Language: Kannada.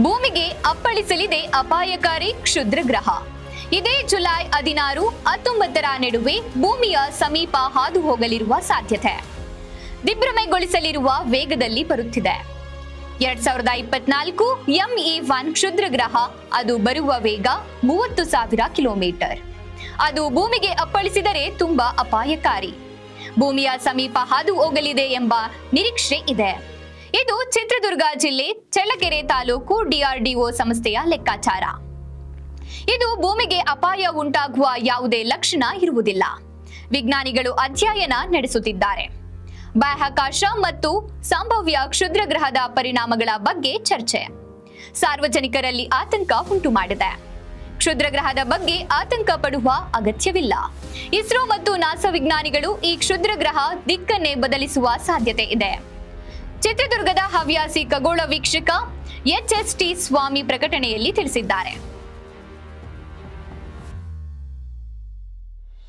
ಭೂಮಿಗೆ ಅಪ್ಪಳಿಸಲಿದೆ ಅಪಾಯಕಾರಿ ಕ್ಷುದ್ರ ಗ್ರಹ. ಇದೇ ಜುಲೈ 16, 19ರ ನಡುವೆ ಭೂಮಿಯ ಸಮೀಪ ಹಾದು ಹೋಗಲಿರುವ ಸಾಧ್ಯತೆ ದಿಗ್ಭ್ರಮೆಗೊಳಿಸಲಿರುವ ವೇಗದಲ್ಲಿ ಬರುತ್ತಿದೆ. 2024 ME1 ಕ್ಷುದ್ರ ಗ್ರಹ, ಅದು ಬರುವ ವೇಗ 30,000 ಕಿಲೋಮೀಟರ್. ಅದು ಭೂಮಿಗೆ ಅಪ್ಪಳಿಸಿದರೆ ತುಂಬಾ ಅಪಾಯಕಾರಿ. ಭೂಮಿಯ ಸಮೀಪ ಹಾದು ಹೋಗಲಿದೆ ಎಂಬ ನಿರೀಕ್ಷೆ ಇದೆ. ಇದು ಚಿತ್ರದುರ್ಗ ಜಿಲ್ಲೆ ಚಳ್ಳಕೆರೆ ತಾಲೂಕು DRDO ಸಂಸ್ಥೆಯ ಲೆಕ್ಕಾಚಾರ. ಇದು ಭೂಮಿಗೆ ಅಪಾಯ ಉಂಟಾಗುವ ಯಾವುದೇ ಲಕ್ಷಣ ಇರುವುದಿಲ್ಲ. ವಿಜ್ಞಾನಿಗಳು ಅಧ್ಯಯನ ನಡೆಸುತ್ತಿದ್ದಾರೆ. ಬಾಹ್ಯಾಕಾಶ ಮತ್ತು ಸಂಭಾವ್ಯ ಕ್ಷುದ್ರ ಗ್ರಹದ ಪರಿಣಾಮಗಳ ಬಗ್ಗೆ ಚರ್ಚೆ ಸಾರ್ವಜನಿಕರಲ್ಲಿ ಆತಂಕ ಉಂಟು ಮಾಡಿದೆ. ಕ್ಷುದ್ರ ಗ್ರಹದ ಬಗ್ಗೆ ಆತಂಕ ಪಡುವ ಅಗತ್ಯವಿಲ್ಲ. ಇಸ್ರೋ ಮತ್ತು ನಾಸಾ ವಿಜ್ಞಾನಿಗಳು ಈ ಕ್ಷುದ್ರ ಗ್ರಹ ದಿಕ್ಕನ್ನೇ ಬದಲಿಸುವ ಸಾಧ್ಯತೆ ಇದೆ. ಚಿತ್ರದುರ್ಗದ ಹವ್ಯಾಸಿ ಖಗೋಳ ವೀಕ್ಷಕ HST ಸ್ವಾಮಿ ಪ್ರಕಟಣೆಯಲ್ಲಿ ತಿಳಿಸಿದ್ದಾರೆ.